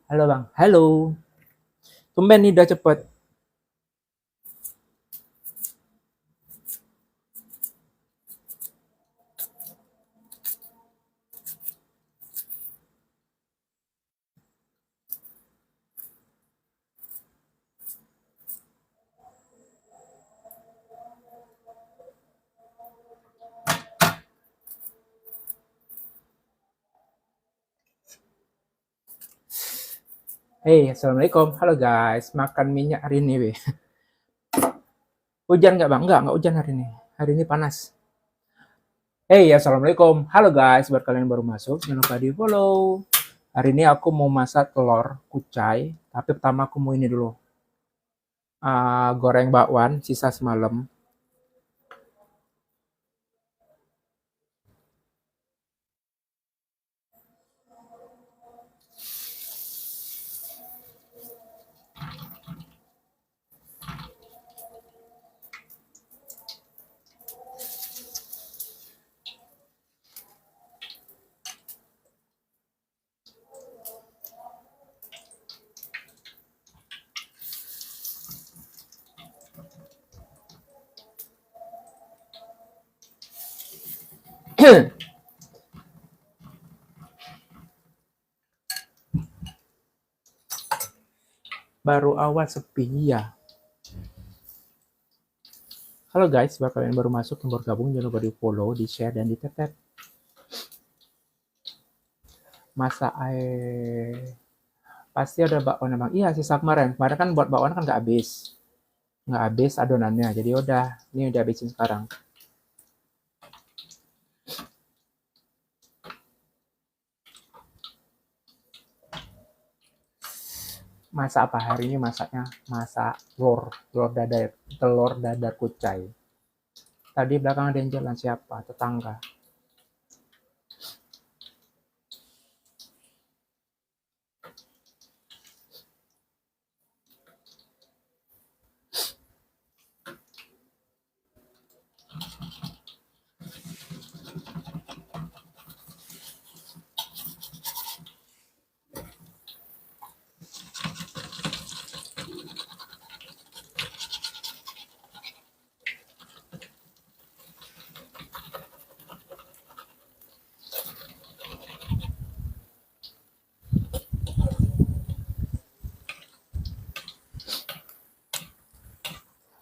Halo Bang, halo. Tumben nih udah cepet. Hey, assalamualaikum. Halo guys, makan minyak hari ini, weh. Hujan nggak Bang? Nggak hujan hari ini. Hari ini panas. Hey, assalamualaikum. Halo guys, buat kalian yang baru masuk, jangan lupa di follow. Hari ini aku mau masak telur kucai, tapi pertama aku mau ini dulu. Goreng bakwan, sisa semalam. Baru awal sepi, ya. Halo guys, buat kalian yang baru masuk, yang baru gabung, jangan lupa di follow, di share, dan di tap. Masak pasti ada bakwan Bang. Iya, sisa kemarin. Kemarin kan buat bakwan kan nggak habis. Nggak habis adonannya. Jadi udah, ini udah habisin sekarang. Masak apa hari ini? Masaknya masak telur dadar kucai. Tadi belakang ada yang jalan, siapa? Tetangga.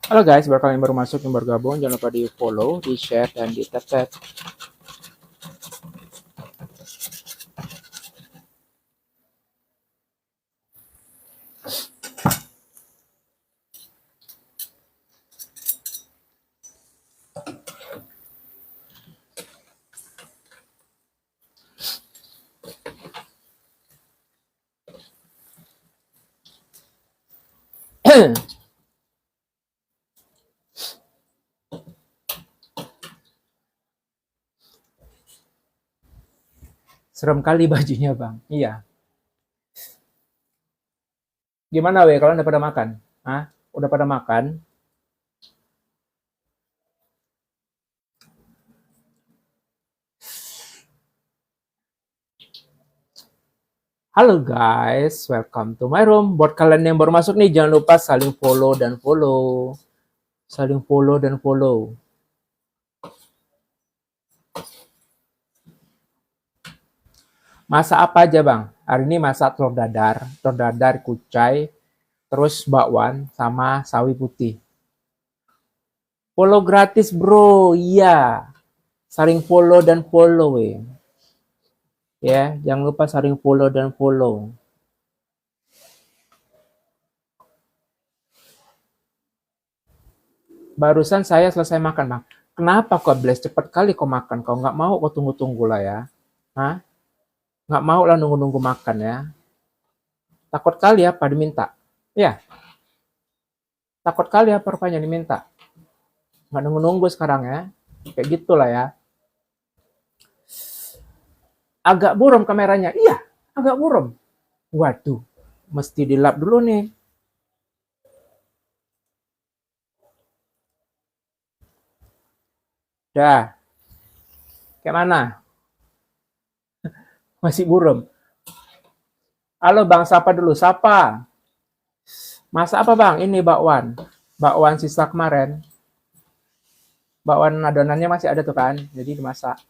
Halo guys, buat kalian yang baru masuk, yang baru gabung, jangan lupa di follow, di share, dan di tap. Serem kali bajunya Bang. Iya. Gimana weh, kalian udah pada makan? Hah? Udah pada makan? Halo guys, welcome to my room. Buat kalian yang baru masuk nih, jangan lupa saling follow dan follow. Saling follow dan follow. Masak apa aja bang? Hari ini masak telur dadar, kucai, terus bakwan, sama sawi putih. Follow gratis bro, iya. Saling follow dan follow ya. Jangan lupa saling follow dan follow. Barusan saya selesai makan bang. Kenapa kau Bles cepet kali kau makan? Kau nggak mau kau tunggu-tunggu lah ya? Hah? Nggak mau lah nunggu-nunggu makan ya? Takut kali apa diminta? Ya, takut kali apa rupanya diminta? Nggak nunggu-nunggu sekarang ya? Kayak gitulah ya. Agak buram kameranya. Iya, agak buram. Waduh, mesti dilap dulu nih. Dah, kayak mana? Masih buram. Halo bang, sapa dulu, sapa. Masa apa bang? Ini bakwan. Bakwan sisa kemarin. Bakwan adonannya masih ada tuh kan, jadi dimasak.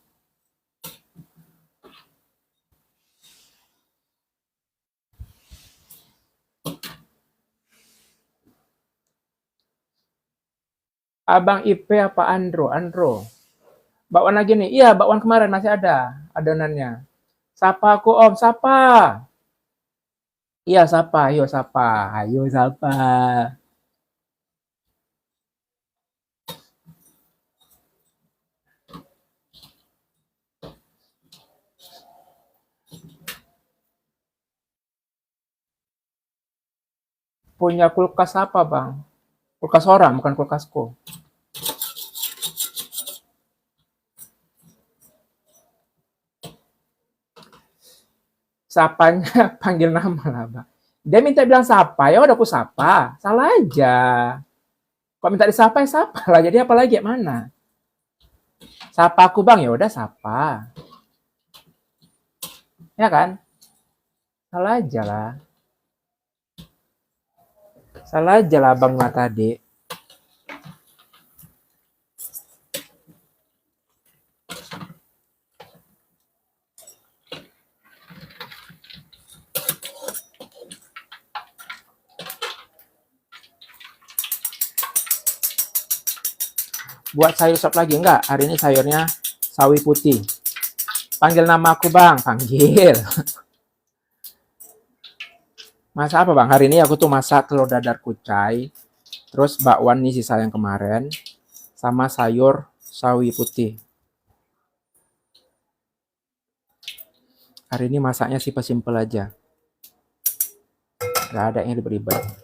Abang IP apa Andro? Andro. Bakwan lagi nih. Iya, bakwan kemarin masih ada adonannya. Sapa aku Om, sapa. Iya, sapa. Ayo sapa. Ayo sapa. Punya kulkas apa, Bang? Kulkas orang, bukan kulkasku. Sapanya panggil nama lah, Bang. Dia minta bilang sapa, ya udah aku sapa. Salah aja. Kok minta disapa ya sapa lah. Jadi apa lagi? Mana? Sapa aku, Bang. Ya udah sapa. Ya kan? Salah aja lah. Salah aja lah Bang lah tadi. Buat sayur sop lagi enggak? Hari ini sayurnya sawi putih. Panggil nama aku Bang, panggil. Masak apa Bang? Hari ini aku tuh masak telur dadar kucai, terus bakwan nih sisa yang kemarin, sama sayur sawi putih. Hari ini masaknya simpel-simpel aja. Gak ada yang ribet-ribet.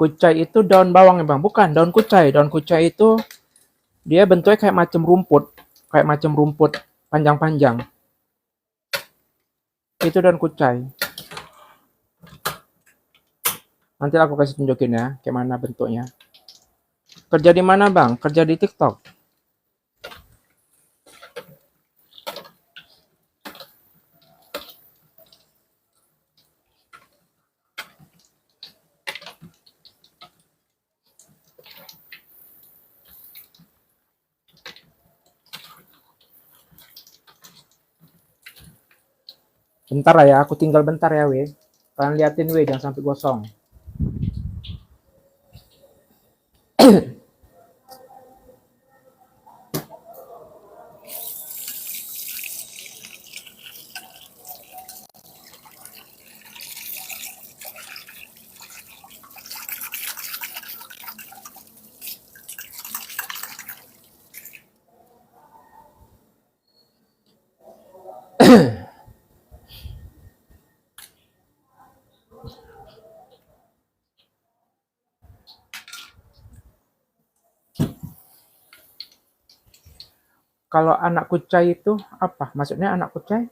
Kucai itu daun bawang ya Bang? Bukan, daun kucai. Daun kucai itu dia bentuknya kayak macam rumput. Kayak macam rumput panjang-panjang. Itu daun kucai. Nanti aku kasih tunjukin ya, kayak mana bentuknya. Kerja di mana Bang? Kerja di TikTok. Bentar lah ya, aku tinggal bentar ya, weh. Kalian liatin, weh, jangan sampai gosong. Kalau anak kucai itu apa? Maksudnya anak kucai?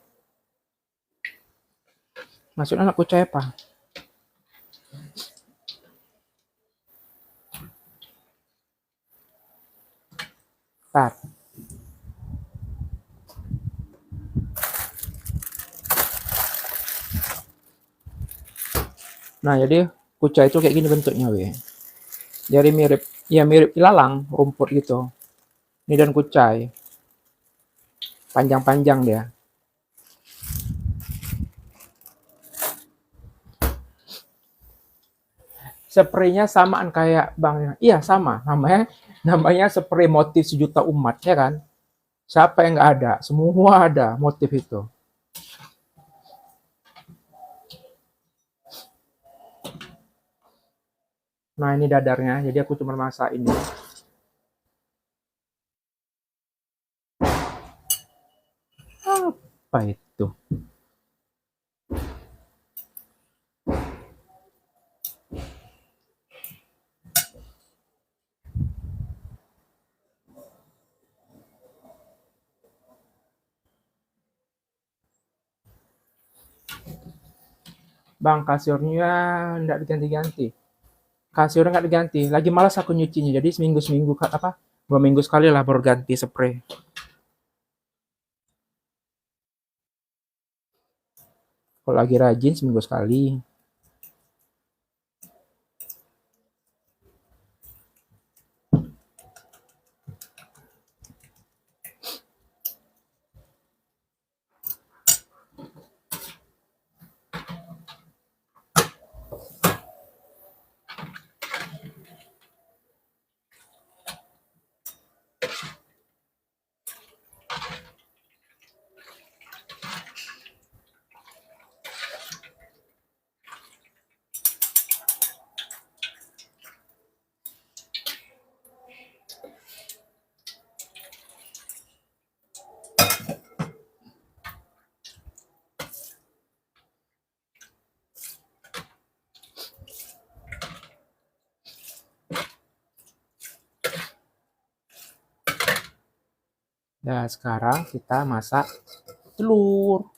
Maksudnya anak kucai apa? Tar. Nah, jadi kucai itu kayak gini bentuknya, weh. Jadi mirip, ya mirip ilalang, rumput gitu. Ini dan kucai, panjang-panjang dia. Spraynya samaan kayak bang, iya sama, namanya spray motif sejuta umat, ya kan? Siapa yang nggak ada? Semua ada motif itu. Nah, ini dadarnya, jadi aku cuma masak ini. Apa itu? Bang, kasurnya nggak diganti-ganti. Kasurnya nggak diganti. Lagi malas aku nyucinya, jadi seminggu-seminggu apa? 2 minggu sekali lah baru ganti spray. Kalau lagi rajin seminggu sekali. Nah, sekarang kita masak telur.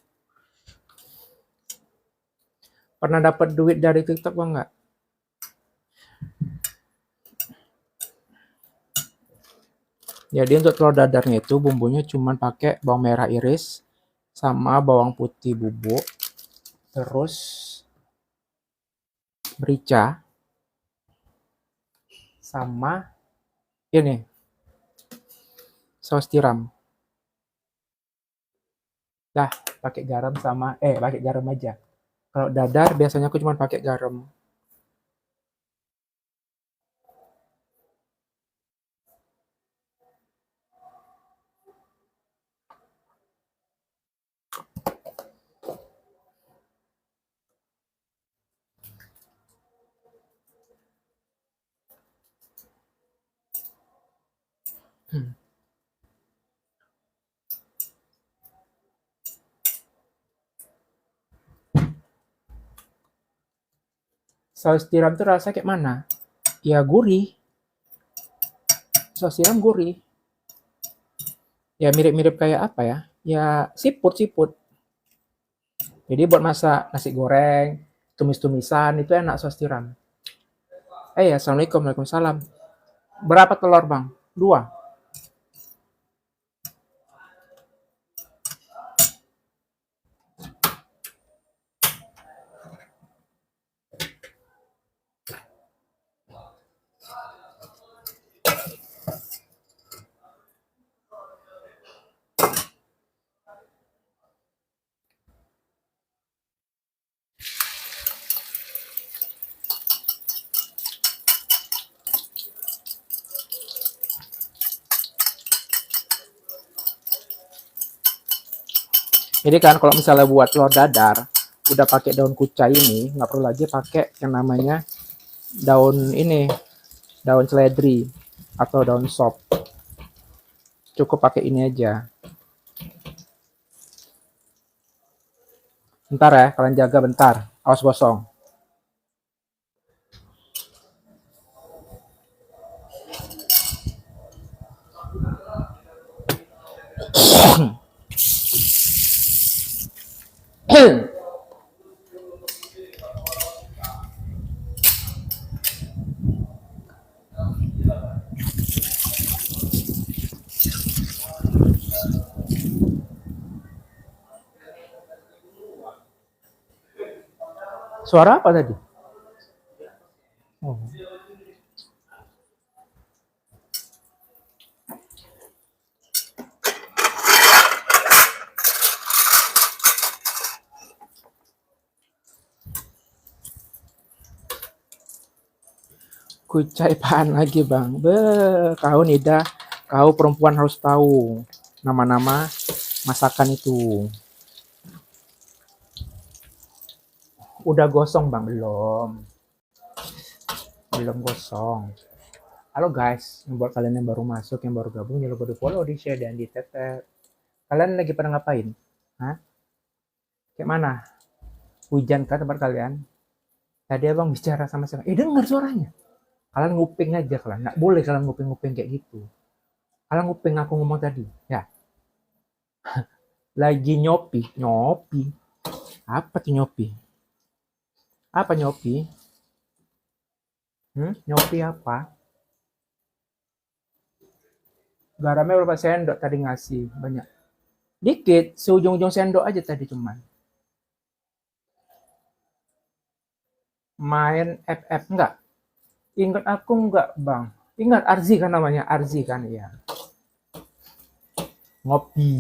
Pernah dapat duit dari TikTok bang nggak? Jadi untuk telur dadarnya itu bumbunya cuma pakai bawang merah iris sama bawang putih bubuk, terus merica sama ini saus tiram. Dah, pakai garam sama pakai garam aja. Kalau dadar biasanya aku cuma pakai garam. Hmm. Saus tiram tuh rasanya kayak mana? Ya gurih. Saus tiram gurih. Ya mirip-mirip kayak apa ya? Ya siput. Jadi buat masak nasi goreng, tumis-tumisan itu enak saus tiram. Ya, assalamualaikum, waalaikumsalam. Berapa telur bang? 2. Jadi kan kalau misalnya buat telur dadar, udah pakai daun kucai ini, nggak perlu lagi pakai yang namanya daun ini, daun seledri atau daun sop. Cukup pakai ini aja. Bentar ya, kalian jaga bentar. Awas gosong. Suara apa tadi? Oh. Kucai pan lagi bang. Kau Nida, kau perempuan harus tahu nama-nama masakan itu. Udah gosong bang? Belum gosong. Halo guys, yang buat kalian yang baru masuk, yang baru gabung, jangan lupa di follow, di share, dan di tag. Kalian lagi pada ngapain? Hah? Kayak mana? Hujan kah tempat kalian? Tadi abang bicara sama siapa? Dengar suaranya. Kalian nguping aja kalian. Nggak boleh kalian nguping-nguping kayak gitu. Kalian nguping aku ngomong tadi. Ya. Lagi nyopi. Nyopi. Apa tuh nyopi? Apa nyopi? Nyopi apa? Garamnya berapa sendok tadi ngasih? Banyak. Dikit. Seujung-ujung sendok aja tadi cuman. Main FF enggak? Ingat aku enggak bang? Ingat Arzi kan namanya? Arzi kan ya. Ngopi.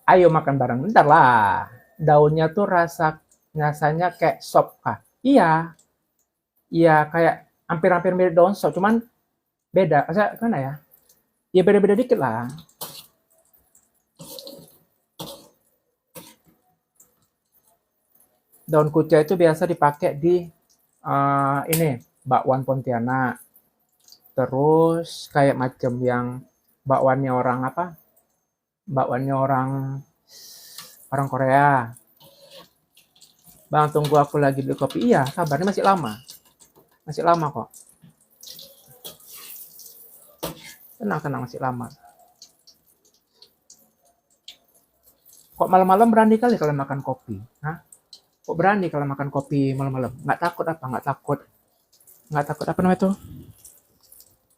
Ayo makan bareng. Bentar lah. Daunnya tuh rasanya kayak sop kah? Iya. Iya kayak hampir-hampir mirip daun sop. Cuman beda. Maksudnya gimana ya? Ya beda-beda dikit lah. Daun kucai itu biasa dipakai di ini bakwan Pontianak. Terus kayak macam yang bakwannya orang apa? Bakwannya orang Korea. Bang, tunggu aku lagi beli kopi. Iya, kabarnya masih lama. Masih lama kok. Tenang, masih lama. Kok malam-malam berani kali kalau makan kopi? Hah? Kok berani kalau makan kopi malam-malam? Nggak takut apa? Nggak takut apa namanya tuh?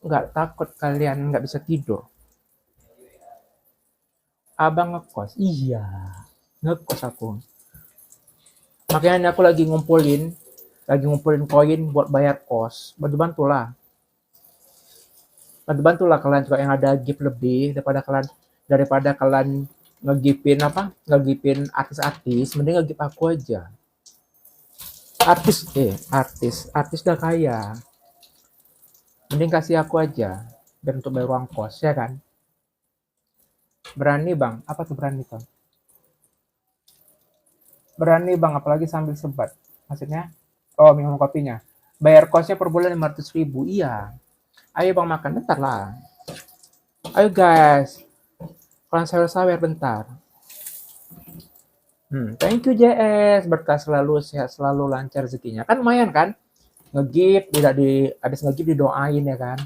Nggak takut kalian nggak bisa tidur? Abang ngekos? Iya, ngekos aku. Makanya aku lagi ngumpulin koin buat bayar kos. Bantu-bantulah. Bantu-bantulah kalian juga yang ada gift lebih daripada kalian ngegipin artis-artis, mending ngegip aku aja. Artis udah kaya, mending kasih aku aja biar untuk bayar uang kos, ya kan? Berani bang, apa tuh berani bang? Berani bang, apalagi sambil sebat. Maksudnya, oh minum kopinya. Bayar kosnya per bulan 500.000, iya. Ayo bang makan, bentar lah. Ayo guys, kalian sawer-sawer bentar. Thank you JS, berkah selalu, sehat selalu, lancar rezekinya. Kan lumayan kan? Ngegip, habis ngegip didoain ya kan?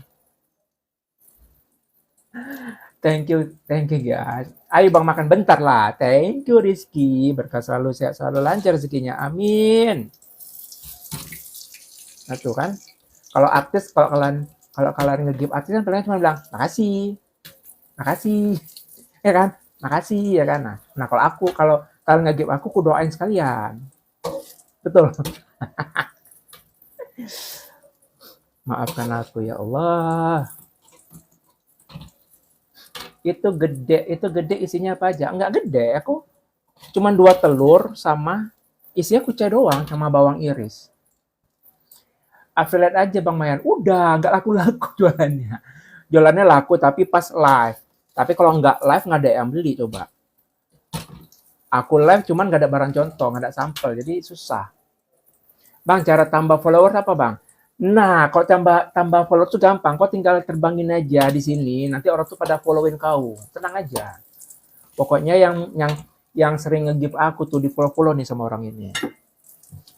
Thank you guys. Ayo bang makan bentar lah. Thank you Rizky, berkah selalu, sehat selalu, lancar rezekinya. Amin. Nah tuh kan, kalau artis, kalau kalian ngegip artis kan kalian cuma bilang makasih, ya kan? Makasih ya kan? Nah kalau kalian ngegip aku doain sekalian. Betul. Maafkan aku ya Allah. Itu gede isinya apa aja? Enggak gede, aku cuma 2 telur sama isinya kucai doang sama bawang iris. Affiliate aja Bang Mayan. Udah, nggak laku-laku jualannya. Jualannya laku tapi pas live. Tapi kalau nggak live nggak ada yang beli coba. Aku live cuman nggak ada barang contoh, nggak ada sampel, jadi susah. Bang, cara tambah follower apa Bang? Nah, kalau tambah follower tuh gampang. Kau tinggal terbangin aja di sini. Nanti orang tuh pada followin kau. Tenang aja. Pokoknya yang sering nge-give aku tuh di follow-follow nih sama orang ini.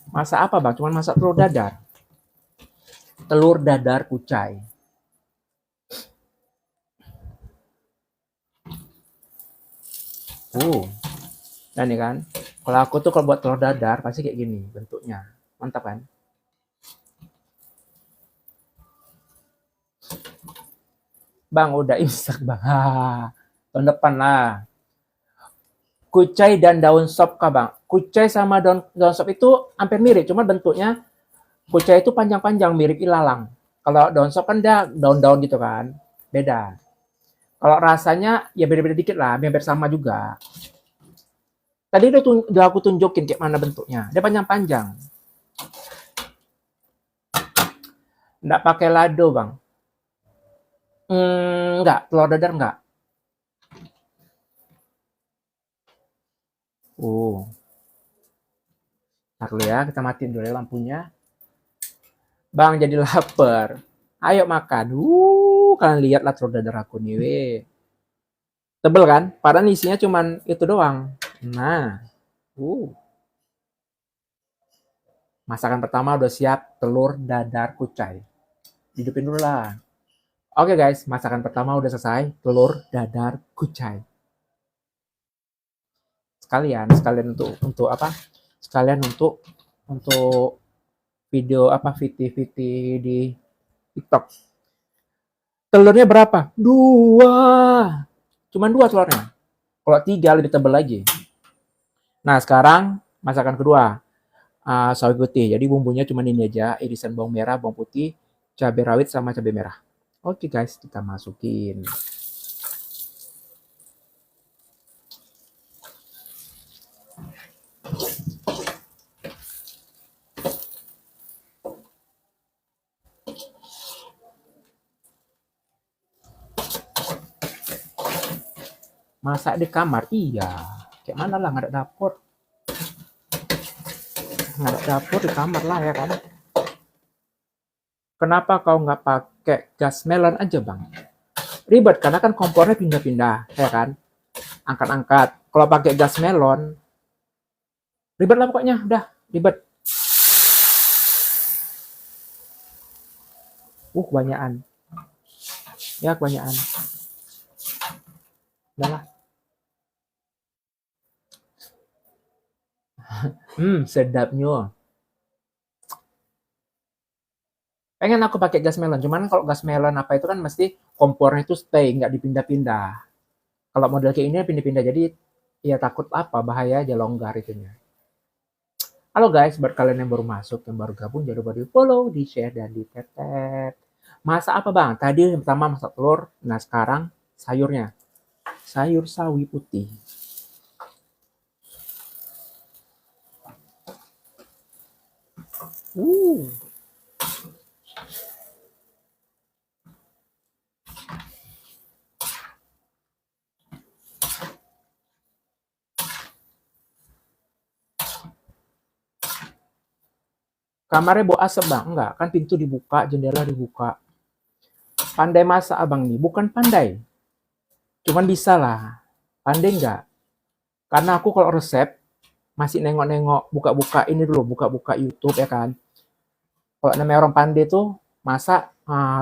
Masak apa Bang? Cuman masak telur dadar. Telur dadar kucai. Nah nih kan. Kalau aku tuh kalau buat telur dadar pasti kayak gini bentuknya. Mantap kan? Bang, udah imsak bang. Tahun depan lah. Kucai dan daun sop kah bang? Kucai sama daun sop itu hampir mirip, cuma bentuknya kucai itu panjang-panjang mirip ilalang. Kalau daun sop kan dia daun-daun gitu kan, beda. Kalau rasanya ya beda-beda dikit lah, hampir sama juga. Tadi udah aku tunjukin kayak mana bentuknya. Dia panjang-panjang. Nggak pakai lado bang. Nggak, telur dadar nggak. Ntar dulu ya, kita matiin dulu ya lampunya. Bang, jadi lapar. Ayo makan. Kalian lihat lah telur dadar aku nih, weh. Tebel kan? Padahal isinya cuman itu doang. Nah, masakan pertama udah siap, telur dadar kucai. Hidupin dulu lah. Oke guys, masakan pertama udah selesai, telur dadar kucai. Sekalian untuk apa? Sekalian untuk video apa VT di TikTok. Telurnya berapa? 2. Cuman 2 telurnya. Kalau 3 lebih tebal lagi. Nah, sekarang masakan kedua. Sawi putih. Jadi bumbunya cuma ini aja, irisan bawang merah, bawang putih, cabai rawit sama cabai merah. Oke guys, kita masukin. Masak di kamar? Iya. Kayak mana lah, nggak ada dapur. Nggak ada dapur di kamar lah ya kan. Kenapa kau nggak pakai gas melon aja bang? Ribet karena kan kompornya pindah-pindah ya kan. Angkat-angkat. Kalau pakai gas melon, ribet lah pokoknya. Udah, ribet. Kebanyakan. Ya, kebanyakan. Udah lah. Sedapnya. Pengen aku pakai gas melon, cuman kalau gas melon apa itu kan mesti kompornya itu stay, nggak dipindah-pindah. Kalau model kayak ini pindah-pindah, jadi ya takut apa, bahaya aja longgar itunya. Halo guys, buat kalian yang baru masuk, yang baru gabung, jangan lupa di follow, di share, dan di tap. Masak apa bang? Tadi yang pertama masak telur, nah sekarang sayurnya. Sayur sawi putih. Kamarnya bau asap bang? Enggak, kan pintu dibuka, jendela dibuka. Pandai masak abang nih? Bukan pandai. Cuman bisa lah. Pandai enggak? Karena aku kalau resep, masih nengok-nengok, buka-buka ini dulu, buka-buka YouTube ya kan. Kalau namanya orang pandai tuh, masak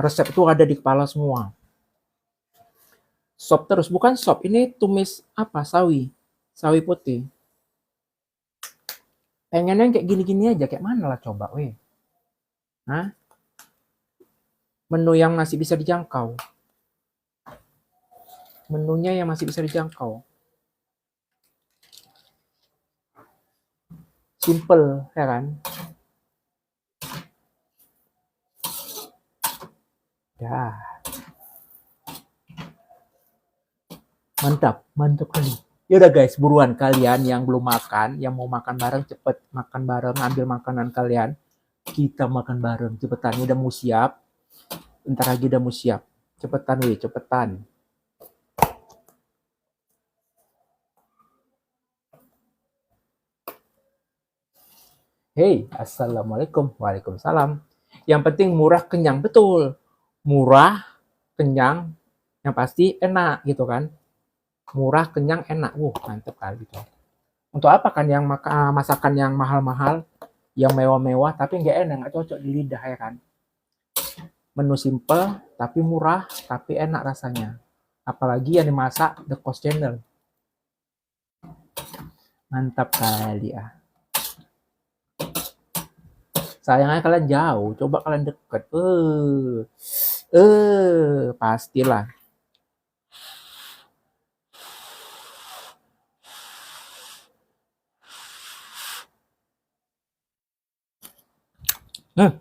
resep itu ada di kepala semua. Sop terus, bukan sop, ini tumis apa? Sawi putih. Pengennya yang kayak gini-gini aja, kayak mana lah coba, weh. Hah? Menu yang masih bisa dijangkau. Menunya yang masih bisa dijangkau. Simple, ya kan? Ya. Mantap kali. Yaudah guys, buruan kalian yang belum makan, yang mau makan bareng, cepet makan bareng, ambil makanan kalian. Kita makan bareng, cepetan, ini udah mau siap. Bentar lagi udah mau siap. Cepetan weh, cepetan. Hey, assalamualaikum, waalaikumsalam. Yang penting murah kenyang, betul. Murah, kenyang, yang pasti enak gitu kan. Murah, kenyang, enak. Mantep kali gitu. Untuk apa kan yang masakan yang mahal-mahal, yang mewah-mewah, tapi nggak enak, nggak cocok di lidah ya kan. Menu simple, tapi murah, tapi enak rasanya. Apalagi yang dimasak The Cost Channel. Mantap kali ya. Sayangnya kalian jauh, coba kalian deket. Pastilah. Hmm,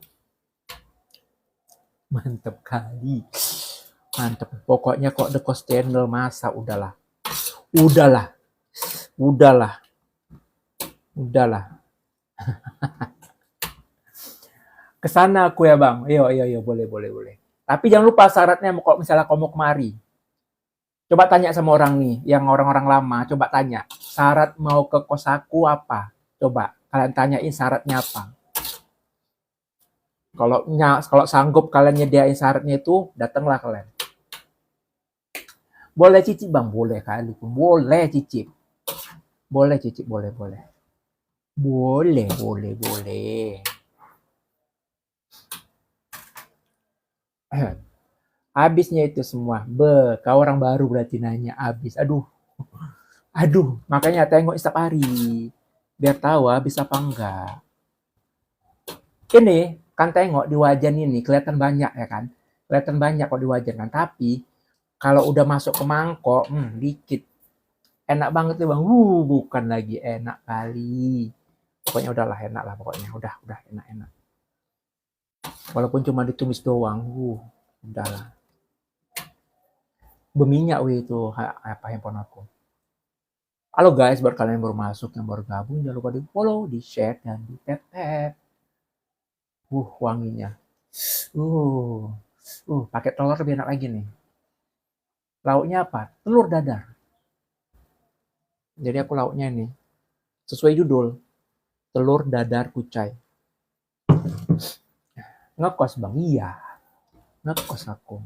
mantep kali. Mantep. Pokoknya kok The Cost Channel masa udahlah. Udahlah. Udahlah. Udahlah. Kesana aku ya bang. Iya, boleh, boleh, boleh. Tapi jangan lupa syaratnya kalau misalnya kamu mau kemari. Coba tanya sama orang nih, yang orang-orang lama. Coba tanya, syarat mau ke kosaku apa? Coba kalian tanyain syaratnya apa. Kalau sanggup kalian nyediain syaratnya itu, datanglah kalian. Boleh cicip bang, boleh kali. Boleh cicip. Boleh cicip, boleh, boleh. Boleh, boleh, boleh. Habisnya itu semua. Kau orang baru berarti nanya habis. Aduh, makanya tengok setiap hari. Biar tahu habis apa enggak. Ini kan tengok di wajan ini kelihatan banyak ya kan. Kelihatan banyak kok di wajan kan. Tapi kalau udah masuk ke mangkok, dikit. Enak banget tuh bang. Bukan lagi enak kali. Pokoknya udahlah enak lah pokoknya. Udah enak-enak. Walaupun cuma ditumis doang. Udahlah. Berminyak itu apa handphone aku. Halo guys, buat kalian yang baru masuk, yang baru gabung, jangan lupa di follow, di share, dan di tap-tap. Wanginya. Uh, pakai telur lebih enak lagi nih. Lauknya apa? Telur dadar. Jadi aku lauknya nih, sesuai judul, telur dadar kucai. Ngekos bang, iya. Ngekos aku.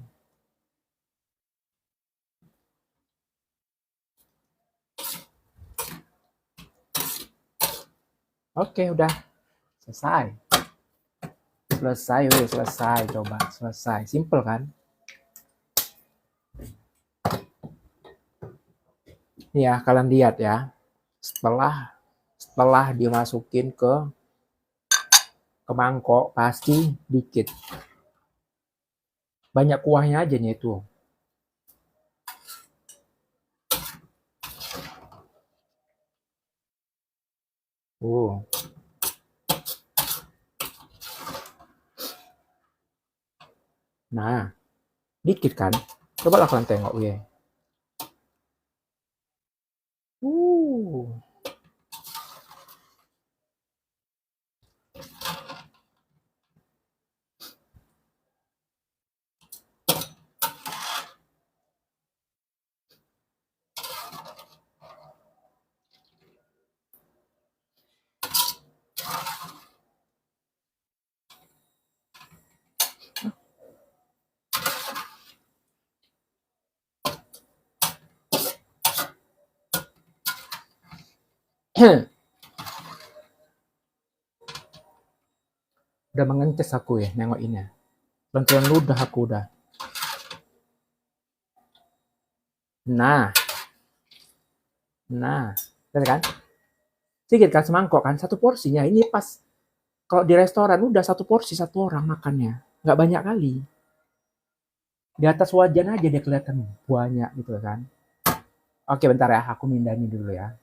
Oke, udah. Selesai. Selesai. Coba, selesai. Simple kan? Nih ya, kalian lihat ya. Setelah dimasukin ke mangkok, pasti dikit. Banyak kuahnya aja nih itu. Nah, dikit kan? Coba lah kalian tengok ya. Uh. Udah mengentes aku ya nengok ini. Bantuan ludah aku udah. Nah, lihat kan? Sedikit kan semangkok kan? Satu porsinya. Ini pas kalau di restoran udah satu porsi satu orang makannya. Nggak banyak kali. Di atas wajan aja dia kelihatan banyak gitu kan. Oke bentar ya, aku mindahin dulu ya.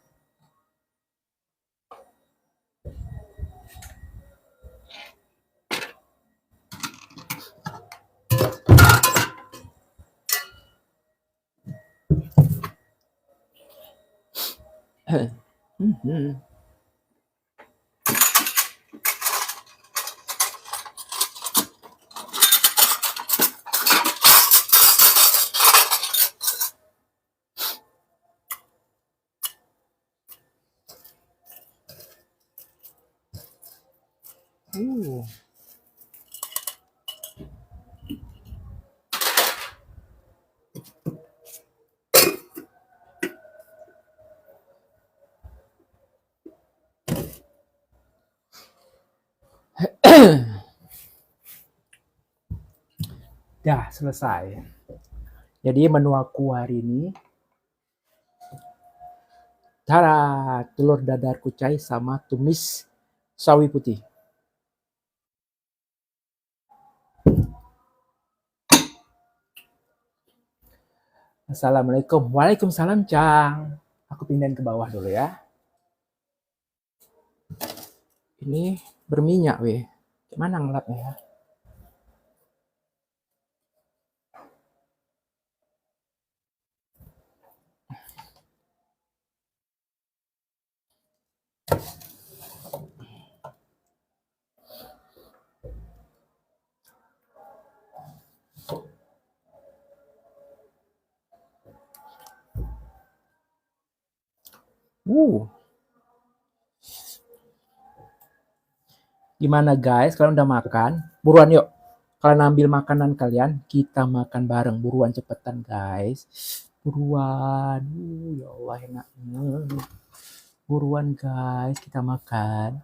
Dah selesai. Jadi menu aku hari ini Tara, telur dadar kucai sama tumis sawi putih. Assalamualaikum. Waalaikumsalam, Cang. Aku pindahin ke bawah dulu ya. Ini berminyak, weh. Mana ngelapnya ya? Uh, Gimana guys? Kalian udah makan? Buruan yuk. Kalian ambil makanan kalian, kita makan bareng. Buruan cepetan guys. Buruan. Ya Allah enak. Buruan guys, kita makan.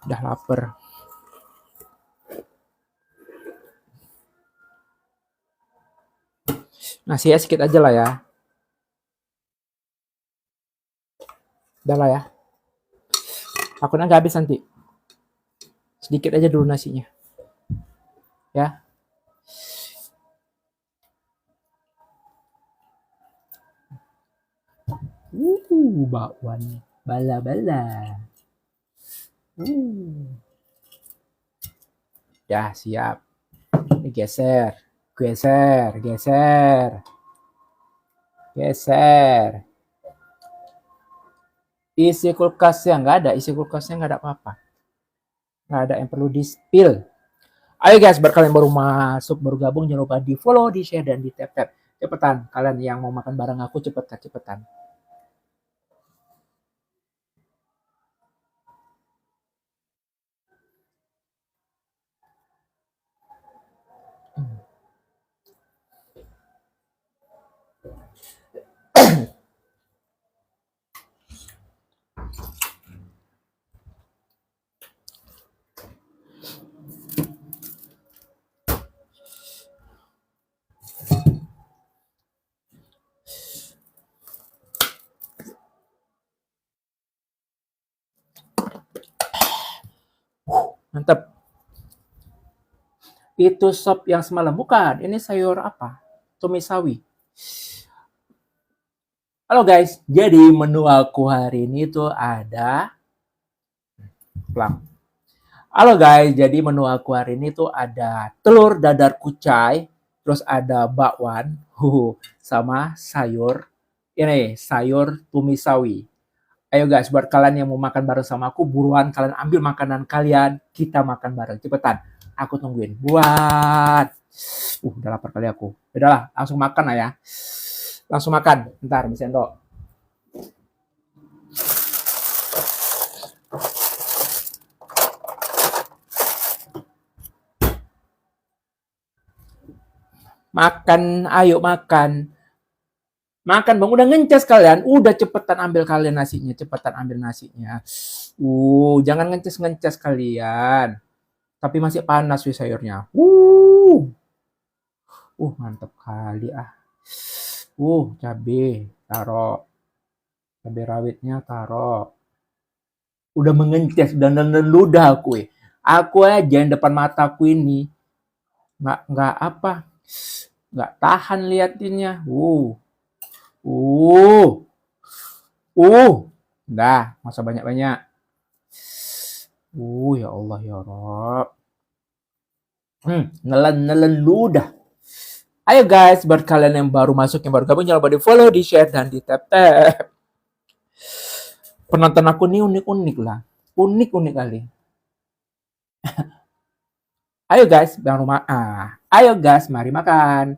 Udah lapar. Nasi ya sedikit aja lah ya. Udah lah ya. Takutnya nggak habis nanti. Sedikit aja dulu nasinya. Ya. Bakwan. Bala-bala. Ya, siap. Ini geser. Geser. Geser. Geser. Isi kulkasnya nggak ada. Isi kulkasnya nggak ada apa-apa. Nggak ada yang perlu di-spill. Ayo guys, buat kalian baru masuk, baru gabung, jangan lupa di follow, di share, dan di tap-tap. Cepetan, kalian yang mau makan bareng aku, cepetan. Mantap. Itu sop yang semalam. Bukan, ini sayur apa? Tumisawi. Halo guys, jadi menu aku hari ini tuh ada plak. Halo guys, jadi menu aku hari ini tuh ada telur dadar kucai, terus ada bakwan, sama sayur ini sayur tumisawi. Ayo guys, buat kalian yang mau makan bareng sama aku, buruan kalian ambil makanan kalian, kita makan bareng. Cepetan, aku tungguin. Buat. Udah lapar kali aku. Udahlah, langsung makan lah ya. Langsung makan. Bentar, di sendok. Makan, ayo makan. Makan bang, udah ngencas kalian, udah cepetan ambil kalian nasinya, cepetan ambil nasinya. Jangan ngencas kalian. Tapi masih panas sih sayurnya. Mantap kali ah. Cabe, taro. Cabe rawitnya taro. Udah mengencas, udah nelen ludah aku. Aku aja yang depan mataku ini nggak apa, nggak tahan liatinnya. Dah, masa banyak-banyak. Ya Allah ya Rob. Nelen ludah. Ayo guys, buat kalian yang baru masuk, yang baru gabung, jangan lupa di follow, di share, dan di tap-tap. Penonton aku nih unik-unik lah. Unik-unik kali. Ayo guys, bang rumah. Ayo guys, mari makan.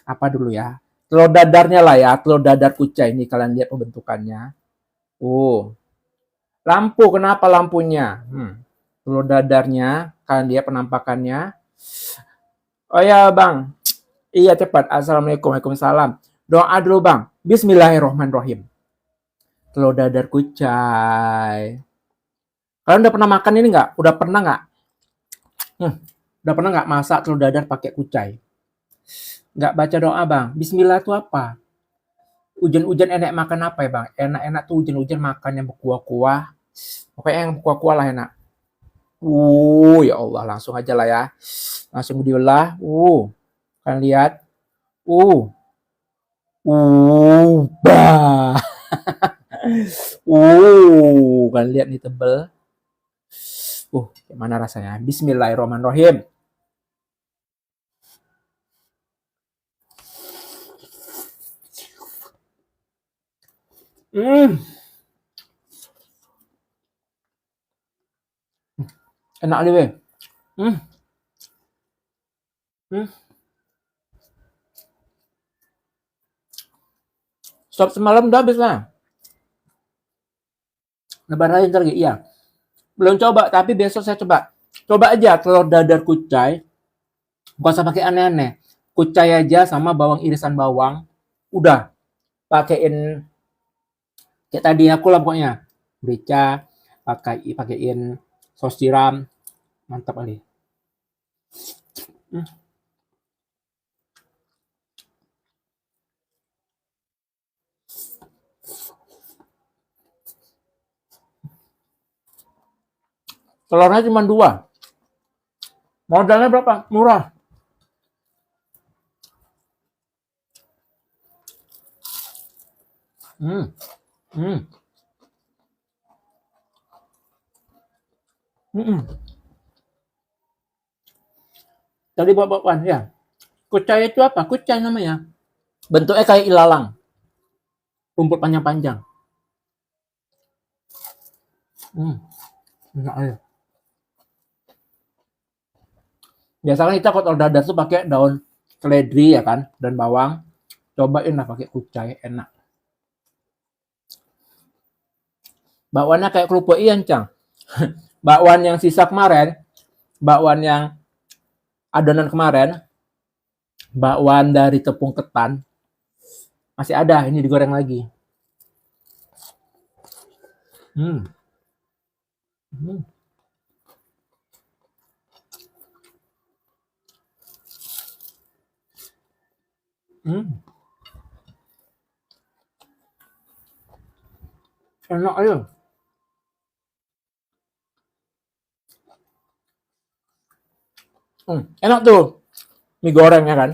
Apa dulu ya? Telur dadarnya lah ya, telur dadar kucai ini kalian lihat pembentukannya. Lampu, kenapa lampunya? Telur dadarnya, kalian lihat penampakannya. Oh ya bang, iya cepat. Assalamualaikum, waalaikumsalam. Doa dulu bang. Bismillahirrohmanirrohim. Telur dadar kucai. Kalian udah pernah makan ini nggak? Udah pernah nggak? Udah pernah nggak masak telur dadar pakai kucai? Nggak baca doa bang. Bismillah itu apa? Hujan-hujan enak makan apa ya bang? Enak-enak tuh hujan-hujan makan yang berkuah-kuah. Pokoknya yang berkuah-kuah lah enak. Ya Allah, langsung aja lah ya. Langsung diolah. Kalian lihat. Bah. Kalian lihat nih tebel. Gimana rasanya? Bismillahirrahmanirrahim. Hmm, enak nih, weh. Hmm, hmm. Sop semalam udah habis lah. Lebaran lagi ntar, iya. Belum coba, tapi besok saya coba. Coba aja telur dadar kucai. Gak usah pakai aneh-aneh. Kucai aja sama bawang irisan bawang. Udah. Pakein kayak tadi aku lah pokoknya. Merica, pakein saus tiram. Mantap kali. Hmm. Telurnya cuma 2. Modalnya berapa? Murah. Hmm. Hmm. Hmm. Tadi buat bakwan ya. Kucai itu apa? Kucai namanya. Bentuknya kayak ilalang. Rumput panjang-panjang. Hmm. Enak aja. Biasanya kita kalau dadar tuh pakai daun seledri ya kan, dan bawang. Cobain lah pakai kucai, enak. Bakwannya kayak kerupuk ian, Cang. Bakwan yang sisa kemarin, bakwan yang adonan kemarin, bakwan dari tepung ketan, masih ada, ini digoreng lagi. Hmm. Hmm. Hmm. Enak aja. Enak tuh. Mie goreng ya kan.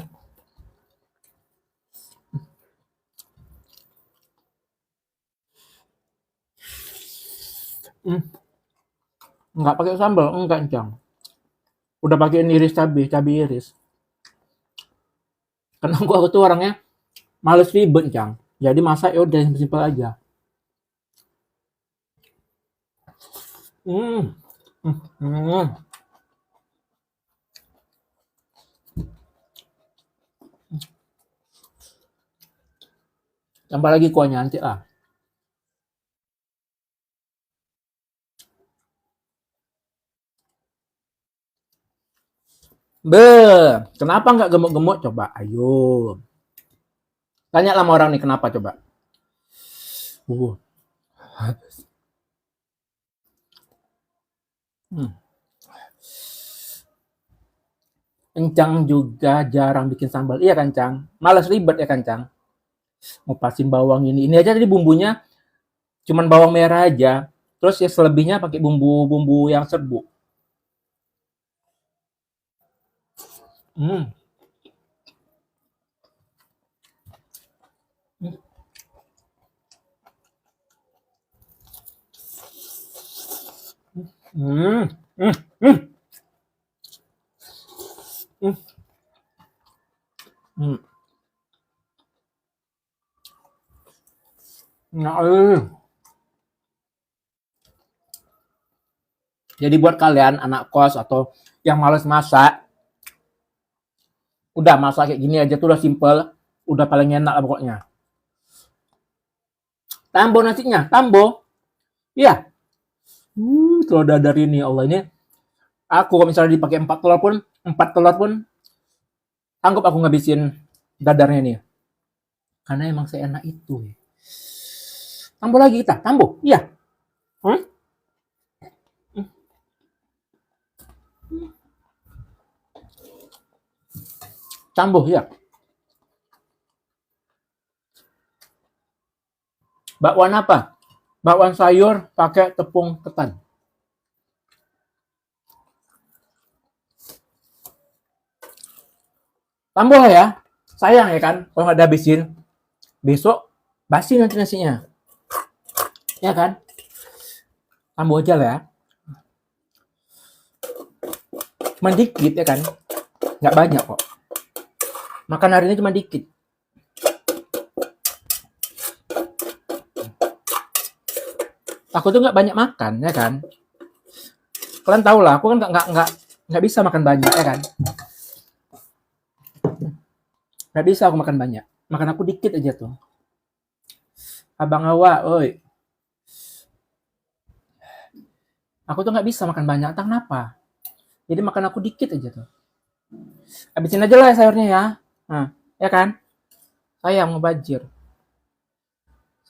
Hmm. Nggak pakai sambal, enggak, Cang. Udah pakai iris cabai iris. Karena gua tuh orangnya males ribet, Cang. Jadi masak ya udah simpel aja. Hmm. Hmm. Tambah lagi kuahnya nanti lah. Be, kenapa nggak gemuk-gemuk? Coba, ayo. Tanya lah sama orang nih kenapa coba. Uh. Hmm. Encang juga jarang bikin sambal. Iya kan, Cang? Malas ribet ya kan, Cang? Ngupasin bawang ini aja tadi bumbunya cuman bawang merah aja. Terus ya selebihnya pakai bumbu-bumbu yang serbuk. Hmm. Hmm. Hmm. Hmm. Hmm. Hmm. Nah, jadi buat kalian anak kos atau yang males masak, udah masak kayak gini aja tuh udah simple, udah paling enak lah pokoknya. Tambo nasinya, tambo. Iya. Telur dadar ini, Allah ini. Aku kalau misalnya dipakai 4 telur pun sanggup aku ngabisin dadarnya nih. Karena emang seenak itu. Tambo lagi kita, tambo. Iya. Hmm? Tambo ya. Bakwan apa? Bakwan sayur pakai tepung ketan. Tambo lah ya. Sayang ya kan kalau nggak dihabisin. Besok basi nanti nasinya. Ya kan? Tambo aja lah ya. Cuma dikit ya kan, nggak banyak kok. Makan hari ini cuma dikit. Aku tuh nggak banyak makan ya kan. Kalian tahu lah, aku kan nggak bisa makan banyak ya kan. Nggak bisa aku makan banyak. Makan aku dikit aja tuh. Abang Hawa, oi. Aku tuh nggak bisa makan banyak, entah kenapa. Jadi makan aku dikit aja tuh. Habisin aja lah sayurnya ya. Nah, ya kan? Sayang mubajir.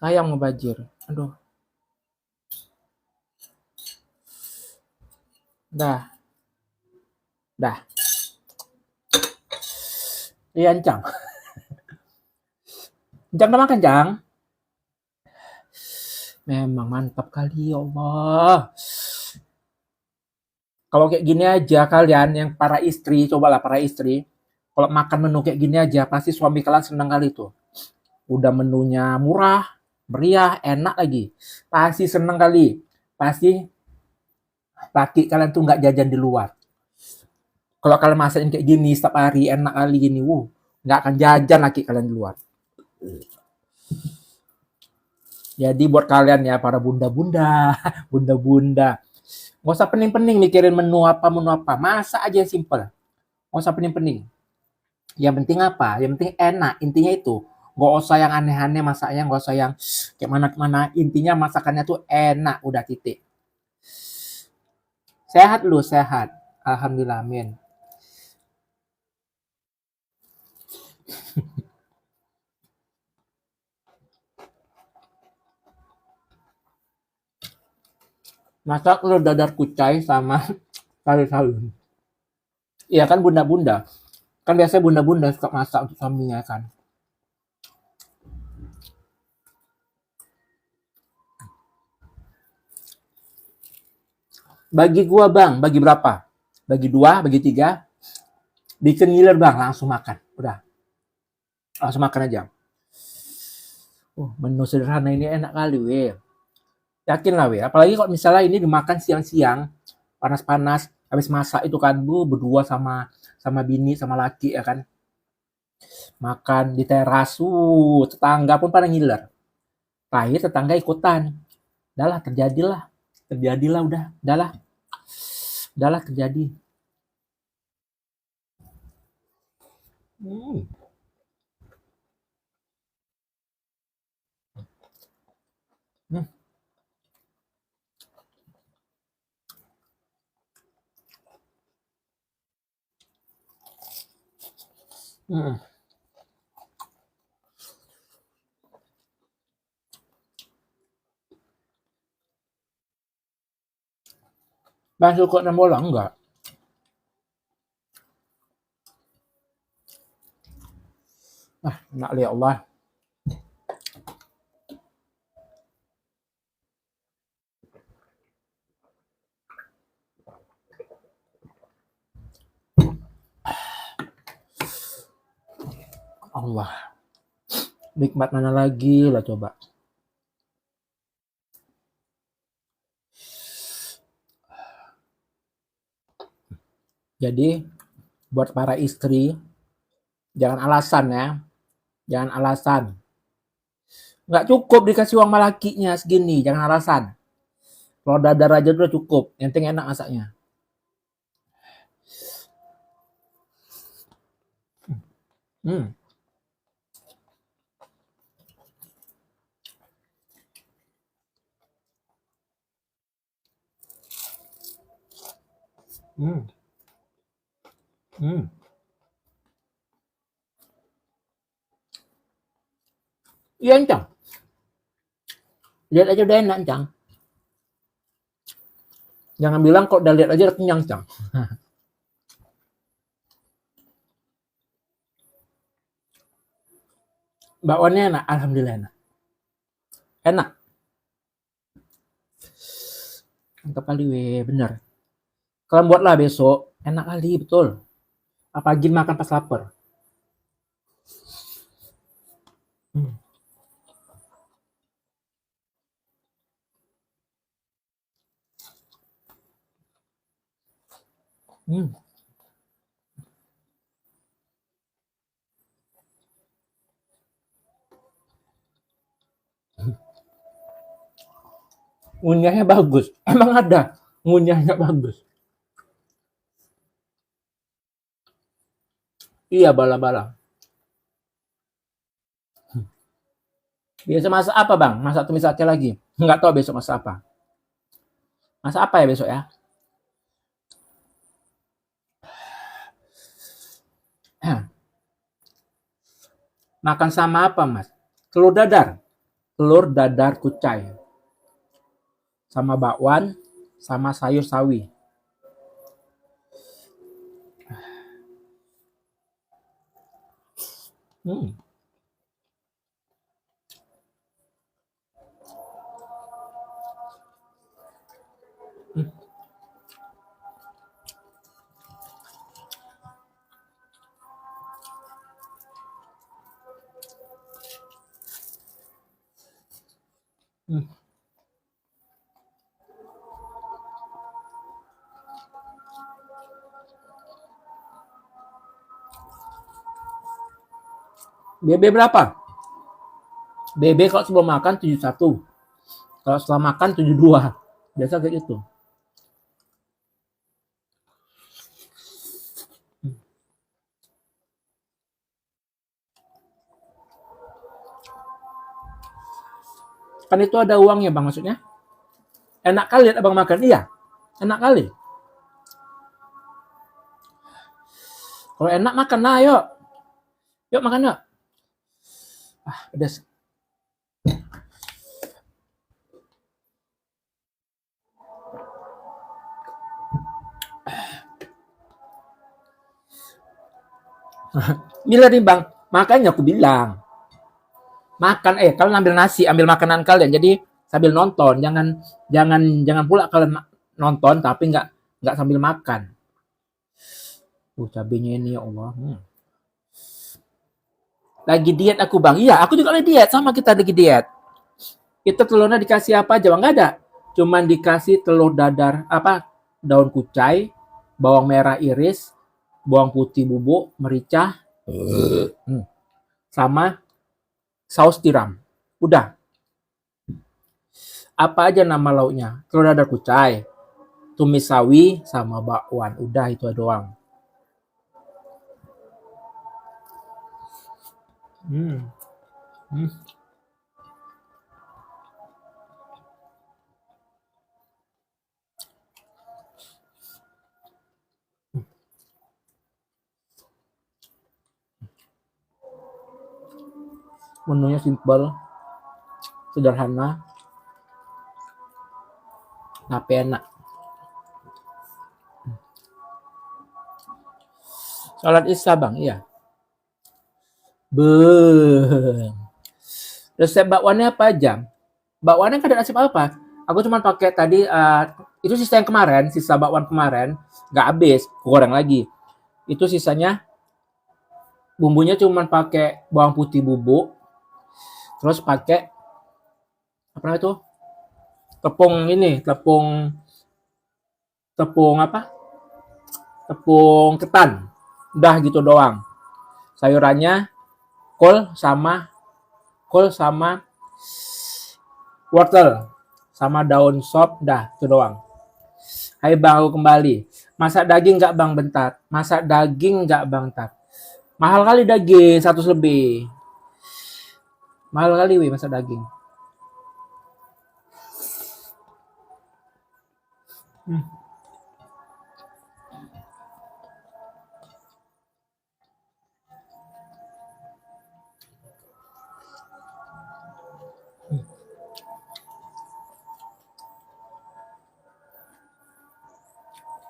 Sayang mubajir. Aduh, dah, dah. Iya, Encang. Encang udah makan, Cang? Memang mantap kali, ya Allah. Kalau kayak gini aja kalian yang para istri, cobalah para istri. Kalau makan menu kayak gini aja, pasti suami kalian senang kali tuh. Udah menunya murah, meriah, enak lagi. Pasti senang kali. Pasti laki kalian tuh nggak jajan di luar. Kalau kalian masakin kayak gini setiap hari, enak kali gini, nggak akan jajan laki kalian di luar. Jadi buat kalian ya, para bunda-bunda, bunda-bunda, nggak usah pening-pening mikirin menu apa. Masak aja yang simple. Nggak usah pening-pening. Yang penting apa? Yang penting enak. Intinya itu. Nggak usah yang aneh-aneh masaknya, nggak usah yang kayak mana-mana. Intinya masakannya tuh enak, udah titik. Sehat lu, sehat. Alhamdulillah, amin. Masak lu dadar kucai sama kari sawi. Iya kan bunda-bunda. Kan biasanya bunda-bunda suka masak untuk suaminya kan. Bagi gua bang, bagi berapa? Bagi dua, bagi tiga, bikin ngiler bang, langsung makan. Udah, langsung makan aja. Menu sederhana ini enak kali weh. Yakin lah weh. Apalagi kalau misalnya ini dimakan siang-siang, panas-panas, habis masak itu kan, berdua sama sama bini, sama laki ya kan. Makan di teras, tetangga pun pada ngiler. Pahit tetangga ikutan. Udahlah, terjadilah. Terjadilah udah, udahlah. Udahlah terjadi. Hmm. Hmm. Hmm. Masuk kok bola enggak? Enak lihat Allah. Allah. Nikmat mana lagi lah coba. Jadi buat para istri, jangan alasan ya. Jangan alasan. Nggak cukup dikasih uang malakinya segini, jangan alasan. Kalau dadar aja udah cukup, yang penting enak masaknya. Hmm. Hmm. Hmm. Iya, Encang. Lihat aja udah enak, Encang. Jangan bilang kok udah lihat aja udah kenyang, Encang. Bakwannya enak, alhamdulillah enak. Enak. Mantap kali weh, bener. Kalian buatlah besok, enak kali, betul. Apalagi makan pas lapar. Hmm. Hmm. Ngunyahnya bagus. Emang ada ngunyahnya bagus. Iya, bala-bala. Biasa masak apa, Bang? Masak tumis sate lagi? Nggak tahu besok masak apa. Masak apa ya besok ya? Makan sama apa, Mas? Telur dadar. Telur dadar kucai. Sama bakwan, sama sayur sawi. Hmm. Hmm. BB berapa? BB kalau sebelum makan 71. Kalau setelah makan 72. Biasa kayak gitu. Kan itu ada uangnya, Bang, maksudnya. Enak kali lihat Abang makan. Iya, enak kali. Kalau enak makan, nah yuk. Yuk makan yuk. Ah, pedas. Bila nih Bang, makanya aku bilang. Makan, kalian ambil nasi, ambil makanan kalian. Jadi sambil nonton, jangan pula kalian nonton tapi nggak sambil makan. Cabenya ini ya Allah. Lagi diet aku Bang. Iya, aku juga lagi diet. Sama kita lagi diet. Kita telurnya dikasih apa aja Bang? Nggak ada. Cuman dikasih telur dadar, daun kucai, bawang merah iris, bawang putih bubuk, merica, sama saus tiram. Udah. Apa aja nama lauknya? Telur dadar kucai, tumis sawi, sama bakwan. Udah itu doang. Hmm. Hmm. Menunya simpel, sederhana, tapi enak. Salat Isya Bang, iya. Beuh. Resep bakwannya apa aja? Bakwannya kan ada resep apa? Aku cuma pakai tadi itu sisa yang kemarin, sisa bakwan kemarin, nggak habis, kurang lagi. Itu sisanya bumbunya cuma pakai bawang putih bubuk, terus pakai apa namanya itu? Tepung ini, tepung tepung apa? Tepung ketan. Udah gitu doang. Sayurannya kol sama wortel sama daun sop, dah itu doang. Hai Bang, aku kembali. Masak daging nggak Bang bentar? Masak daging nggak Bang bentar? Mahal kali daging, 100 lebih. Mahal kali weh masak daging. Hmm.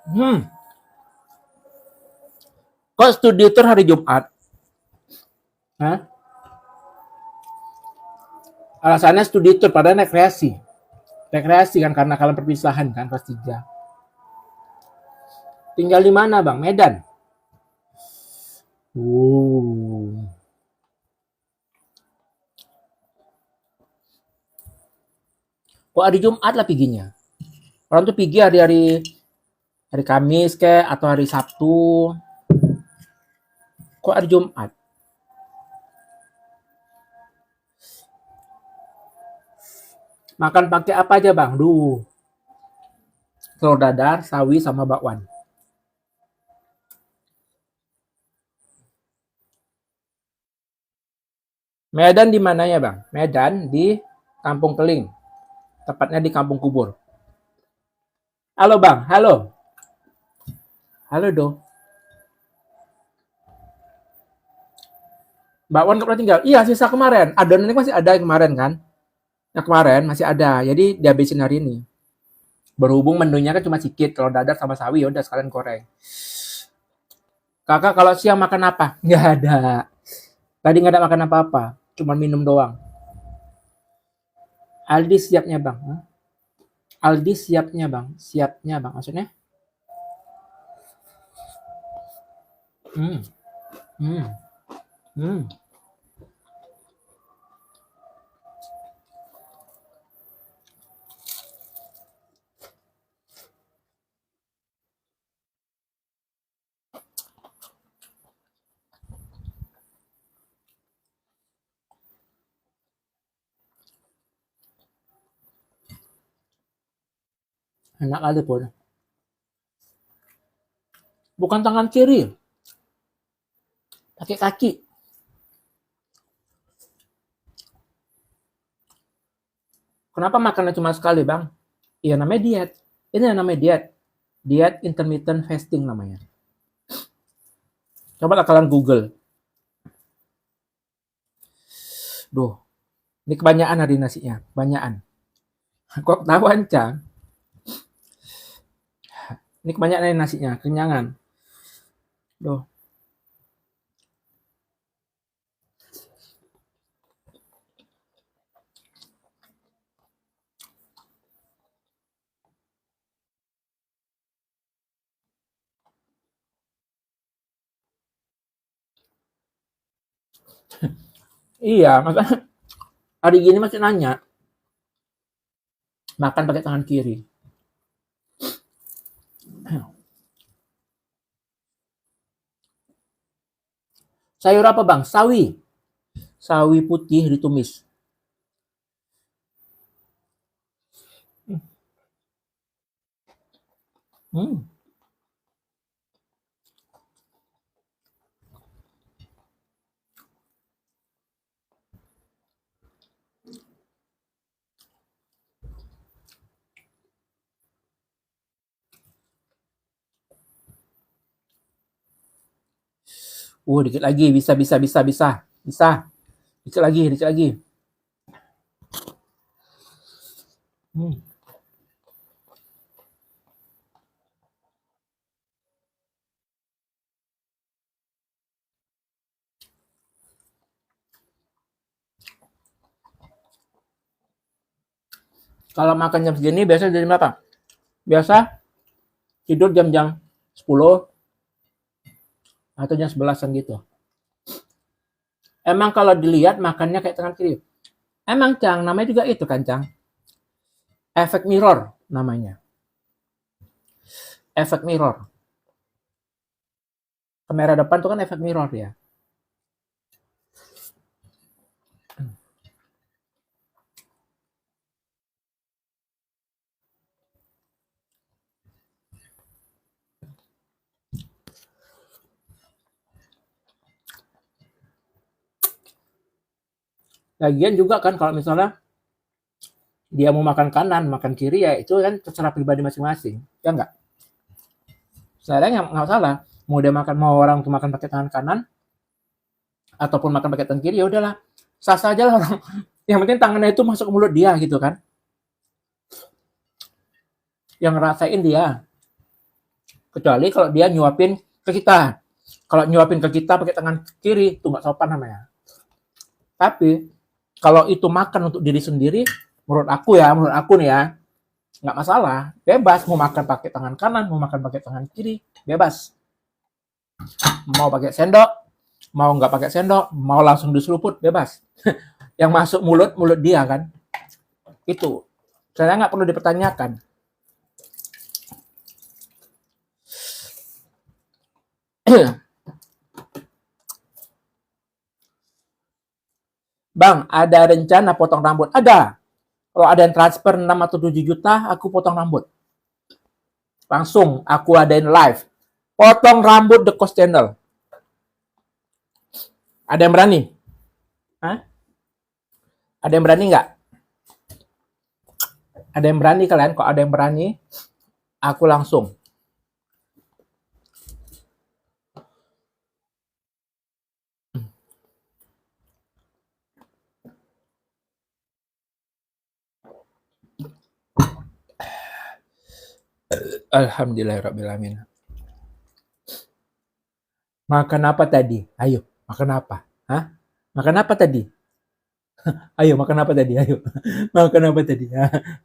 Hmm. Kok studi tour hari Jumat? Hah? Alasannya studi tour padahal rekreasi. Rekreasi kan karena kalian perpisahan kan kelas 3. Tinggal di mana Bang? Medan. Kok hari Jumat lah piginya? Orang tuh pergi hari-hari hari Kamis kayak atau hari Sabtu. Kok hari Jumat? Makan pakai apa aja bang? Duh, telur dadar, sawi, sama bakwan. Medan di mana ya bang? Medan di Kampung Keling, tepatnya di Kampung Kubur. Halo bang, halo. Halo do. Bakwan nggak pernah tinggal? Iya, sisa kemarin. Adonannya masih ada yang kemarin kan? Yang kemarin masih ada, jadi dihabisin hari ini. Berhubung menunya kan cuma sedikit, telur dadar sama sawi, ya udah sekalian goreng. Kakak kalau siang makan apa? Nggak ada. Tadi nggak ada makan apa-apa, cuma minum doang. Aldi siapnya bang. Aldi siapnya bang. Siapnya bang, maksudnya? Hmm, hmm, hmm. Enak kali pun. Bukan tangan kiri, pakai kaki. Kenapa makannya cuma sekali bang? Iya namanya diet. Ini namanya diet. Diet intermittent fasting namanya. Coba kalian Google. Duh, ini kebanyakan hari nasinya. Kebanyakan. Kok tahu ancang? Ini kebanyakan hari nasinya. Kenyangan. Duh. Iya, maka hari gini masih nanya. Makan pakai tangan kiri. Sayur apa bang? Sawi. Sawi putih ditumis. Hmm. Dikit lagi. Bisa, bisa, bisa, bisa. Bisa. Dikit lagi, dikit lagi. Hmm. Kalau makan jam segini biasa dari berapa? Biasa tidur jam-jam 10 atau jam 11-an gitu. Emang kalau dilihat makannya kayak tangan kiri. Emang Cang, namanya juga itu kan Cang. Efek mirror namanya. Efek mirror. Kamera depan tuh kan efek mirror ya. Lagian juga kan kalau misalnya dia mau makan kanan, makan kiri ya itu kan terserah pribadi masing-masing. Ya enggak? Saya nggak salah. Mau dia makan, mau orang tuh makan pakai tangan kanan ataupun makan pakai tangan kiri ya udahlah. Sah-sah aja lah orang. Yang penting tangannya itu masuk ke mulut dia gitu kan. Yang ngerasain dia. Kecuali kalau dia nyuapin ke kita. Kalau nyuapin ke kita pakai tangan kiri, itu nggak sopan namanya. Tapi kalau itu makan untuk diri sendiri, menurut aku nih ya, nggak masalah. Bebas mau makan pakai tangan kanan, mau makan pakai tangan kiri, bebas. Mau pakai sendok, mau nggak pakai sendok, mau langsung diseruput, bebas. Yang masuk mulut, mulut dia kan. Itu. Saya nggak perlu dipertanyakan. Bang, ada rencana potong rambut? Ada. Kalau ada yang transfer 6 atau 7 juta, aku potong rambut. Langsung aku adain live. Potong rambut The Cost Channel. Ada yang berani? Hah? Ada yang berani nggak? Ada yang berani kalian? Kalau ada yang berani, aku langsung. Alhamdulillahirrahmanirrahim. Makan apa tadi? Ayo, makan apa? Hah? Makan apa tadi? Ayo, makan apa tadi? Ayo. Makan apa tadi?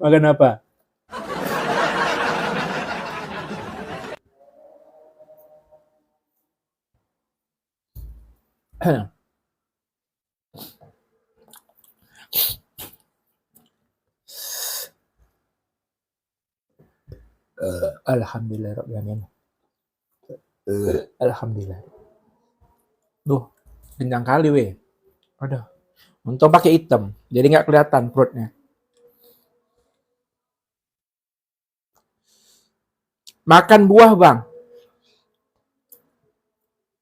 Makan apa? Alhamdulillahirrahmanirrahim. Alhamdulillah. Duh, kenyang kali weh. Aduh. Untung pakai hitam, jadi nggak kelihatan perutnya. Makan buah bang.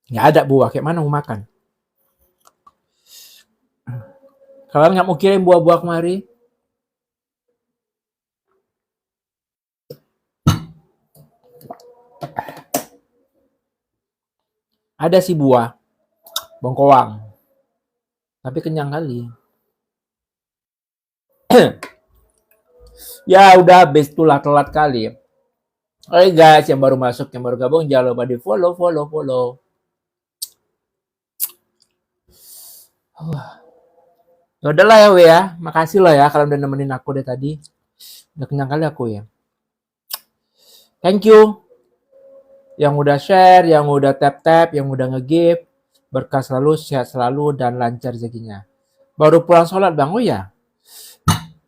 Nggak ada buah, kayak mana mau makan? Kalian nggak mau kirim buah-buah kemari? Ada sih buah, bengkoang. Tapi kenyang kali. Ya udah habis tulah telat kali. Oke guys, yang baru masuk, yang baru gabung, jangan lupa di follow. Udah lah ya we ya, makasih lah ya kalian udah nemenin aku deh tadi. Udah kenyang kali aku ya. Thank you. Yang udah share, yang udah tap-tap, yang udah nge-give. Berkah selalu, sehat selalu, dan lancar rezekinya. Baru pulang sholat bang, oh ya.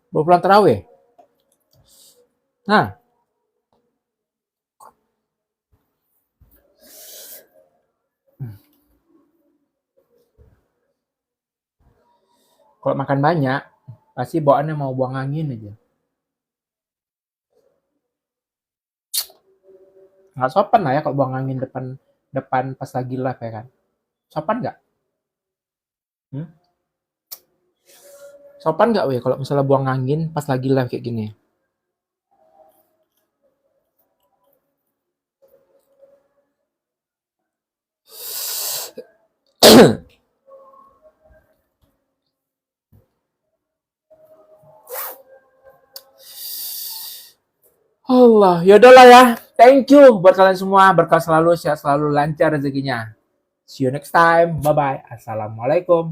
Baru pulang terawih. Nah. Kalau makan banyak, pasti bawaannya mau buang angin aja. Nggak sopan lah ya kalau buang angin depan pas lagi live ya kan. Sopan nggak? Sopan nggak weh kalau misalnya buang angin pas lagi live kayak gini? Allah, yaudah lah ya. Thank you buat kalian semua. Berkah selalu, sehat selalu, lancar rezekinya. See you next time. Bye-bye. Assalamualaikum.